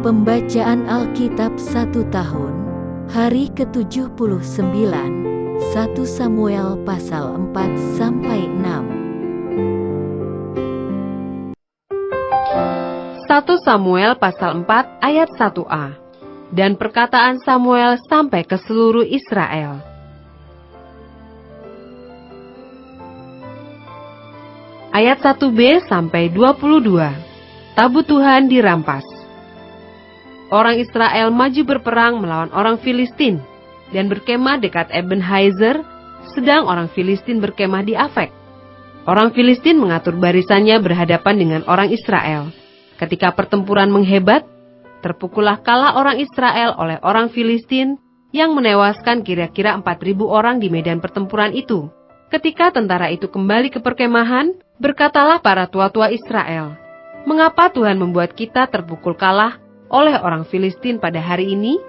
Pembacaan Alkitab 1 tahun, hari ke-79, 1 Samuel pasal 4-6. 1 Samuel pasal 4 ayat 1a. Dan perkataan Samuel sampai ke seluruh Israel. Ayat 1b sampai 22. Tabut Tuhan dirampas. Orang Israel maju berperang melawan orang Filistin dan berkemah dekat Ebenezer, sedang orang Filistin berkemah di Afek. Orang Filistin mengatur barisannya berhadapan dengan orang Israel. Ketika pertempuran menghebat, terpukullah kalah orang Israel oleh orang Filistin yang menewaskan kira-kira 4.000 orang di medan pertempuran itu. Ketika tentara itu kembali ke perkemahan, berkatalah para tua-tua Israel, "Mengapa Tuhan membuat kita terpukul kalah oleh orang Filistin pada hari ini?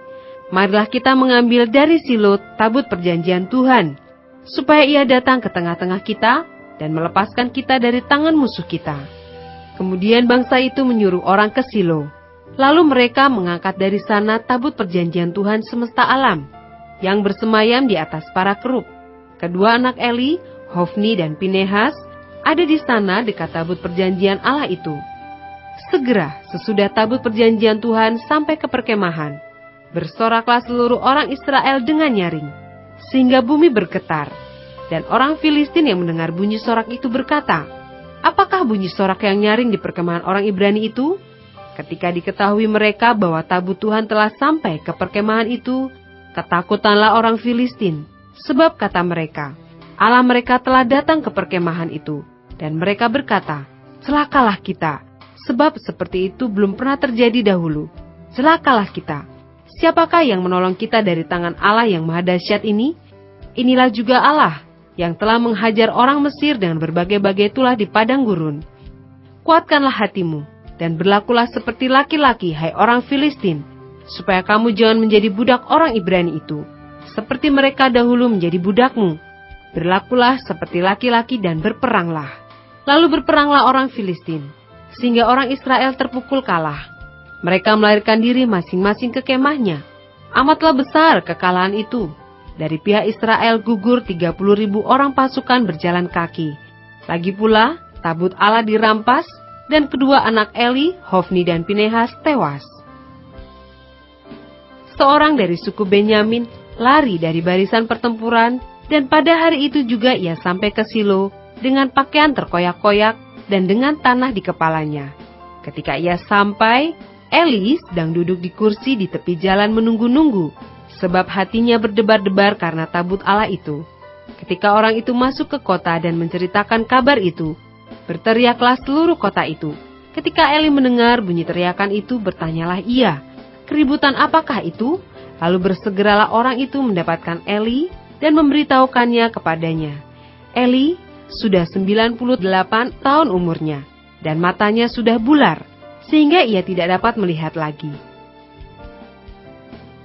Marilah kita mengambil dari Silo tabut perjanjian Tuhan, supaya ia datang ke tengah-tengah kita dan melepaskan kita dari tangan musuh kita." Kemudian bangsa itu menyuruh orang ke Silo. Lalu mereka mengangkat dari sana tabut perjanjian Tuhan semesta alam, yang bersemayam di atas para kerub. Kedua anak Eli, Hofni dan Pinehas, ada di sana dekat tabut perjanjian Allah itu. Segera sesudah tabut perjanjian Tuhan sampai ke perkemahan, bersoraklah seluruh orang Israel dengan nyaring, sehingga bumi bergetar. Dan orang Filistin yang mendengar bunyi sorak itu berkata, "Apakah bunyi sorak yang nyaring di perkemahan orang Ibrani itu?" Ketika diketahui mereka bahwa tabut Tuhan telah sampai ke perkemahan itu, ketakutanlah orang Filistin, sebab kata mereka, Allah mereka telah datang ke perkemahan itu. Dan mereka berkata, "Celakalah kita, sebab seperti itu belum pernah terjadi dahulu. Celakalah kita. Siapakah yang menolong kita dari tangan Allah yang maha dahsyat ini? Inilah juga Allah yang telah menghajar orang Mesir dengan berbagai-bagai tulah di padang gurun. Kuatkanlah hatimu, dan berlakulah seperti laki-laki, hai orang Filistin, supaya kamu jangan menjadi budak orang Ibrani itu, seperti mereka dahulu menjadi budakmu. Berlakulah seperti laki-laki dan berperanglah." Lalu berperanglah orang Filistin, sehingga orang Israel terpukul kalah. Mereka melarikan diri masing-masing ke kemahnya. Amatlah besar kekalahan itu. Dari pihak Israel gugur 30.000 orang pasukan berjalan kaki. Lagi pula, tabut Allah dirampas, dan kedua anak Eli, Hofni dan Pinehas tewas. Seorang dari suku Benyamin lari dari barisan pertempuran, dan pada hari itu juga ia sampai ke Silo dengan pakaian terkoyak-koyak dan dengan tanah di kepalanya. Ketika ia sampai, Eli sedang duduk di kursi di tepi jalan menunggu-nunggu, sebab hatinya berdebar-debar karena tabut Allah itu. Ketika orang itu masuk ke kota dan menceritakan kabar itu, berteriaklah seluruh kota itu. Ketika Eli mendengar bunyi teriakan itu, bertanyalah ia, "Keributan apakah itu?" Lalu bersegeralah orang itu mendapatkan Eli dan memberitahukannya kepadanya. Eli sudah 98 tahun umurnya, dan matanya sudah bular, sehingga ia tidak dapat melihat lagi.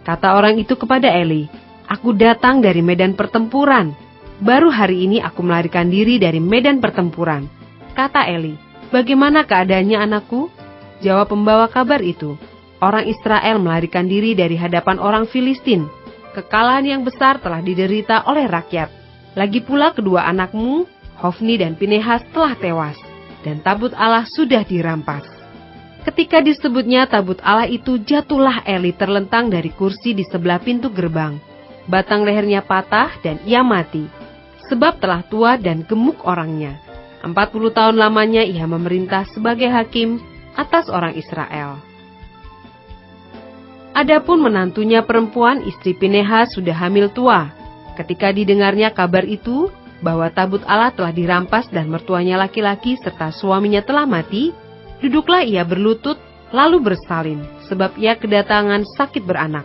Kata orang itu kepada Eli, "Aku datang dari medan pertempuran. Baru hari ini aku melarikan diri dari medan pertempuran." Kata Eli, "Bagaimana keadaannya anakku?" Jawab pembawa kabar itu, "Orang Israel melarikan diri dari hadapan orang Filistin. Kekalahan yang besar telah diderita oleh rakyat. Lagi pula kedua anakmu, Hofni dan Pinehas telah tewas, dan tabut Allah sudah dirampas." Ketika disebutnya tabut Allah itu, jatuhlah Eli terlentang dari kursi di sebelah pintu gerbang. Batang lehernya patah dan ia mati, sebab telah tua dan gemuk orangnya. 40 tahun lamanya ia memerintah sebagai hakim atas orang Israel. Adapun menantunya perempuan, istri Pinehas, sudah hamil tua. Ketika didengarnya kabar itu, bahwa tabut Allah telah dirampas dan mertuanya laki-laki serta suaminya telah mati, duduklah ia berlutut lalu bersalin, sebab ia kedatangan sakit beranak.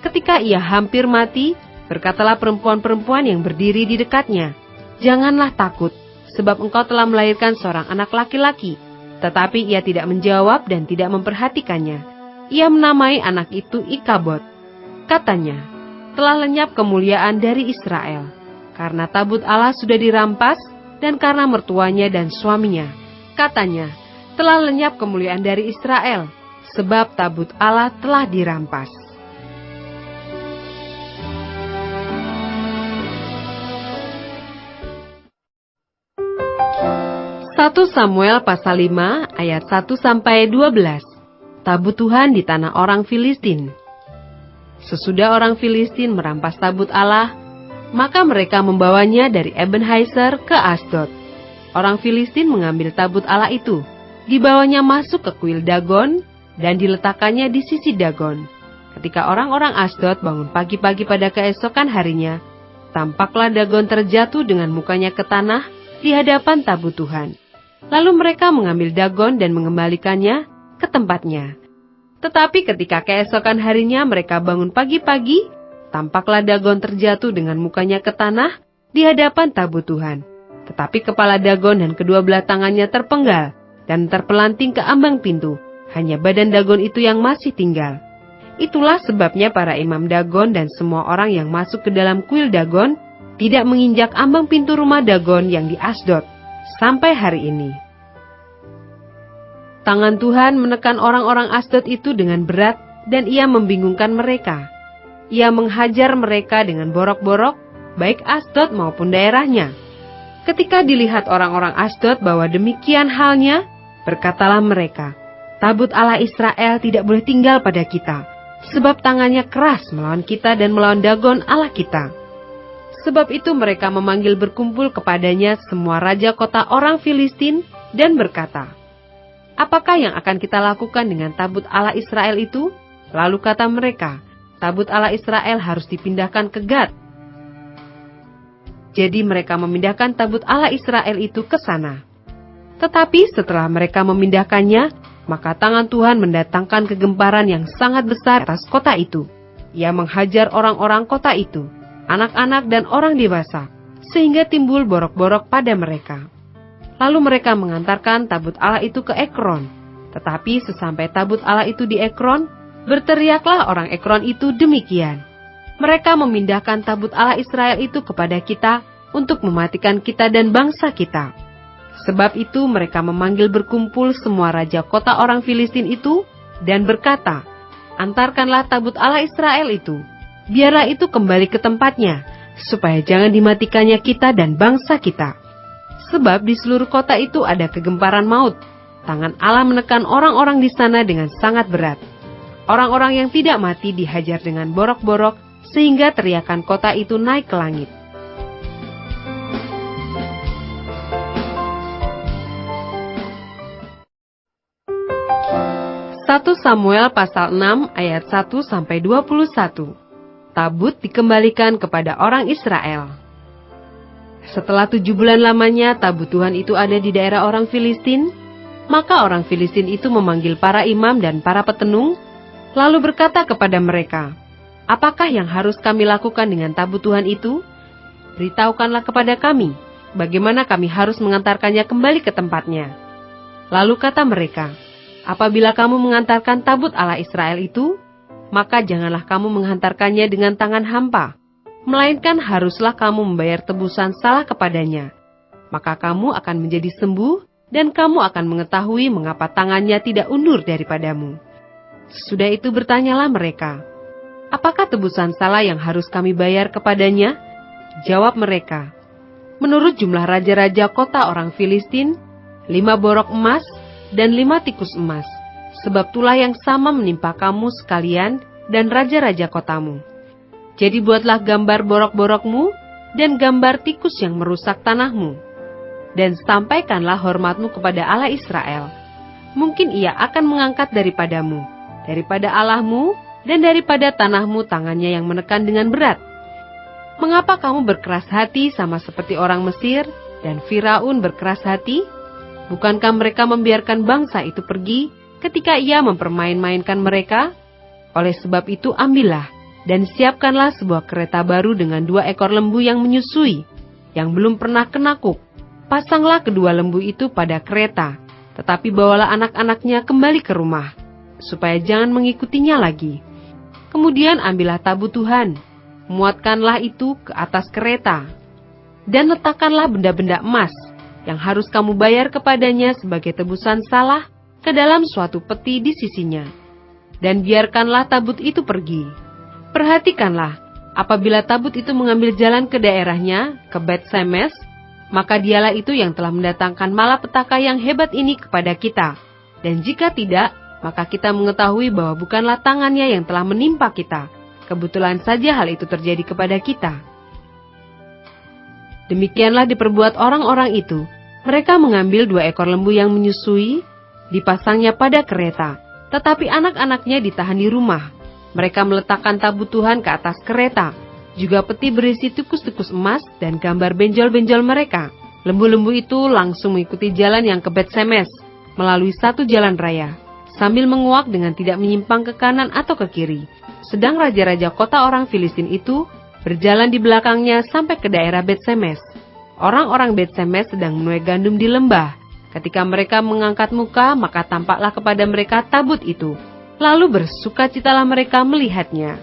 Ketika ia hampir mati, berkatalah perempuan-perempuan yang berdiri di dekatnya, "Janganlah takut, sebab engkau telah melahirkan seorang anak laki-laki." Tetapi ia tidak menjawab dan tidak memperhatikannya. Ia menamai anak itu Ikabod. Katanya, "Telah lenyap kemuliaan dari Israel, karena tabut Allah sudah dirampas, dan karena mertuanya dan suaminya." Katanya, "Telah lenyap kemuliaan dari Israel, sebab tabut Allah telah dirampas. Satu Samuel pasal 5 ayat 1-12. Tabut Tuhan di tanah orang Filistin. Sesudah orang Filistin merampas tabut Allah, maka mereka membawanya dari Ebenezer ke Asdod. Orang Filistin mengambil tabut Allah itu, dibawanya masuk ke kuil Dagon, dan diletakkannya di sisi Dagon. Ketika orang-orang Asdod bangun pagi-pagi pada keesokan harinya, tampaklah Dagon terjatuh dengan mukanya ke tanah di hadapan tabut Tuhan. Lalu mereka mengambil Dagon dan mengembalikannya ke tempatnya. Tetapi ketika keesokan harinya mereka bangun pagi-pagi, tampaklah Dagon terjatuh dengan mukanya ke tanah di hadapan tabut Tuhan. Tetapi kepala Dagon dan kedua belah tangannya terpenggal dan terpelanting ke ambang pintu. Hanya badan Dagon itu yang masih tinggal. Itulah sebabnya para imam Dagon dan semua orang yang masuk ke dalam kuil Dagon tidak menginjak ambang pintu rumah Dagon yang di Asdod sampai hari ini. Tangan Tuhan menekan orang-orang Asdod itu dengan berat dan ia membingungkan mereka. Ia menghajar mereka dengan borok-borok, baik Asdod maupun daerahnya. Ketika dilihat orang-orang Asdod bahwa demikian halnya, berkatalah mereka, tabut Allah Israel tidak boleh tinggal pada kita, sebab tangannya keras melawan kita dan melawan Dagon Allah kita. Sebab itu mereka memanggil berkumpul kepadanya semua raja kota orang Filistin dan berkata, apakah yang akan kita lakukan dengan tabut Allah Israel itu? Lalu kata mereka, tabut Allah Israel harus dipindahkan ke Gad. Jadi mereka memindahkan tabut Allah Israel itu ke sana. Tetapi setelah mereka memindahkannya, maka tangan Tuhan mendatangkan kegemparan yang sangat besar atas kota itu. Ia menghajar orang-orang kota itu, anak-anak dan orang dewasa, sehingga timbul borok-borok pada mereka. Lalu mereka mengantarkan tabut Allah itu ke Ekron. Tetapi sesampai tabut Allah itu di Ekron, berteriaklah orang Ekron itu demikian, mereka memindahkan tabut Allah Israel itu kepada kita untuk mematikan kita dan bangsa kita. Sebab itu mereka memanggil berkumpul semua raja kota orang Filistin itu dan berkata, antarkanlah tabut Allah Israel itu, biarlah itu kembali ke tempatnya, supaya jangan dimatikannya kita dan bangsa kita. Sebab di seluruh kota itu ada kegemparan maut. Tangan Allah menekan orang-orang di sana dengan sangat berat. Orang-orang yang tidak mati dihajar dengan borok-borok, sehingga teriakan kota itu naik ke langit. Satu Samuel pasal 6 ayat 1-21. Tabut dikembalikan kepada orang Israel. Setelah 7 bulan lamanya tabut Tuhan itu ada di daerah orang Filistin, maka orang Filistin itu memanggil para imam dan para petenung, lalu berkata kepada mereka, apakah yang harus kami lakukan dengan tabut Tuhan itu? Beritahukanlah kepada kami, bagaimana kami harus mengantarkannya kembali ke tempatnya. Lalu kata mereka, apabila kamu mengantarkan tabut Allah Israel itu, maka janganlah kamu menghantarkannya dengan tangan hampa, melainkan haruslah kamu membayar tebusan salah kepadanya. Maka kamu akan menjadi sembuh, dan kamu akan mengetahui mengapa tangannya tidak undur daripadamu. Sesudah itu bertanyalah mereka, apakah tebusan salah yang harus kami bayar kepadanya? Jawab mereka, menurut jumlah raja-raja kota orang Filistin, 5 borok emas dan 5 tikus emas, sebab tulah yang sama menimpa kamu sekalian dan raja-raja kotamu. Jadi buatlah gambar borok-borokmu dan gambar tikus yang merusak tanahmu. Dan sampaikanlah hormatmu kepada Allah Israel. Mungkin ia akan mengangkat daripadamu, daripada Allahmu, dan daripada tanahmu tangannya yang menekan dengan berat. Mengapa kamu berkeras hati sama seperti orang Mesir, dan Firaun berkeras hati? Bukankah mereka membiarkan bangsa itu pergi ketika ia mempermain-mainkan mereka? Oleh sebab itu ambillah, dan siapkanlah sebuah kereta baru dengan 2 ekor lembu yang menyusui, yang belum pernah kenakuk. Pasanglah kedua lembu itu pada kereta, tetapi bawalah anak-anaknya kembali ke rumah, supaya jangan mengikutinya lagi. Kemudian ambillah tabut Tuhan, muatkanlah itu ke atas kereta, dan letakkanlah benda-benda emas yang harus kamu bayar kepadanya sebagai tebusan salah ke dalam suatu peti di sisinya. dan biarkanlah tabut itu pergi. Perhatikanlah, apabila tabut itu mengambil jalan ke daerahnya, ke Bet-Semes, maka dialah itu yang telah mendatangkan malapetaka yang hebat ini kepada kita. Dan jika tidak, maka kita mengetahui bahwa bukanlah tangannya yang telah menimpa kita. Kebetulan saja hal itu terjadi kepada kita. Demikianlah diperbuat orang-orang itu. Mereka mengambil 2 ekor lembu yang menyusui, dipasangnya pada kereta, tetapi anak-anaknya ditahan di rumah. Mereka meletakkan tabut Tuhan ke atas kereta, juga peti berisi tikus-tikus emas dan gambar benjol-benjol mereka. Lembu-lembu itu langsung mengikuti jalan yang ke Bet-Semes, melalui satu jalan raya, sambil menguak dengan tidak menyimpang ke kanan atau ke kiri. Sedang raja-raja kota orang Filistin itu berjalan di belakangnya sampai ke daerah Bet-Semes. Orang-orang Bet-Semes sedang menuai gandum di lembah. Ketika mereka mengangkat muka, maka tampaklah kepada mereka tabut itu. Lalu bersukacitalah mereka melihatnya.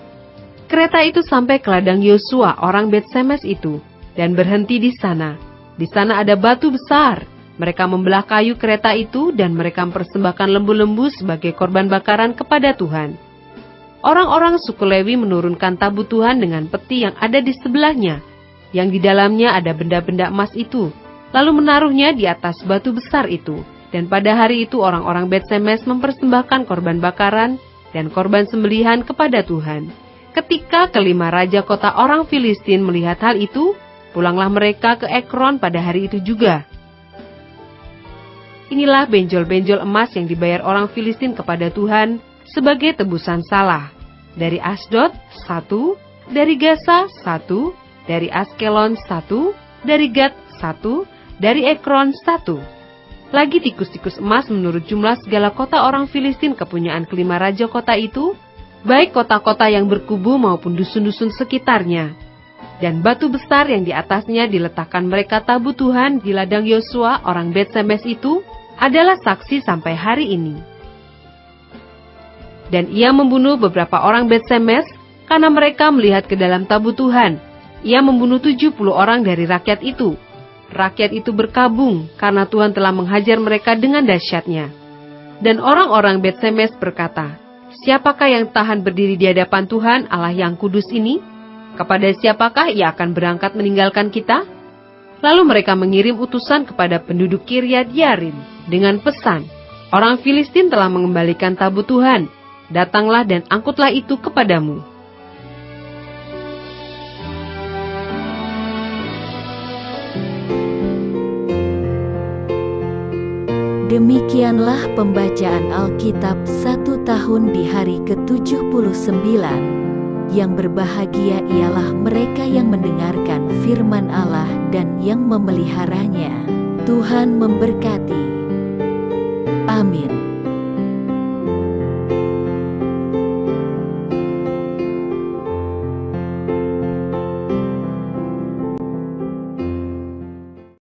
Kereta itu sampai ke ladang Yosua orang Bet-Semes itu, dan berhenti di sana. Di sana ada batu besar. Mereka membelah kayu kereta itu, dan mereka mempersembahkan lembu-lembu sebagai korban bakaran kepada Tuhan. Orang-orang suku Lewi menurunkan tabut Tuhan dengan peti yang ada di sebelahnya, yang di dalamnya ada benda-benda emas itu, lalu menaruhnya di atas batu besar itu. Dan pada hari itu orang-orang Bet-Semes mempersembahkan korban bakaran dan korban sembelihan kepada Tuhan. Ketika kelima raja kota orang Filistin melihat hal itu, pulanglah mereka ke Ekron pada hari itu juga. Inilah benjol-benjol emas yang dibayar orang Filistin kepada Tuhan sebagai tebusan salah. Dari Asdod 1, dari Gaza 1, dari Askelon 1, dari Gat 1, dari Ekron 1. Lagi tikus-tikus emas menurut jumlah segala kota orang Filistin kepunyaan kelima raja kota itu, baik kota-kota yang berkubu maupun dusun-dusun sekitarnya. Dan batu besar yang di atasnya diletakkan mereka tabut Tuhan di ladang Yosua orang Bet-Semes itu adalah saksi sampai hari ini. Dan ia membunuh beberapa orang Bet-Semes karena mereka melihat ke dalam tabut Tuhan. Ia membunuh 70 orang dari rakyat itu. Rakyat itu berkabung karena Tuhan telah menghajar mereka dengan dahsyatnya. Dan orang-orang Bet-Semes berkata, "Siapakah yang tahan berdiri di hadapan Tuhan Allah yang kudus ini? Kepada siapakah ia akan berangkat meninggalkan kita?" Lalu mereka mengirim utusan kepada penduduk Kiryat Yarim dengan pesan, "Orang Filistin telah mengembalikan tabut Tuhan. Datanglah dan angkutlah itu kepadamu." Demikianlah pembacaan Alkitab 1 tahun di hari ke-79. Yang berbahagia ialah mereka yang mendengarkan firman Allah dan yang memeliharanya. Tuhan memberkati. Amin.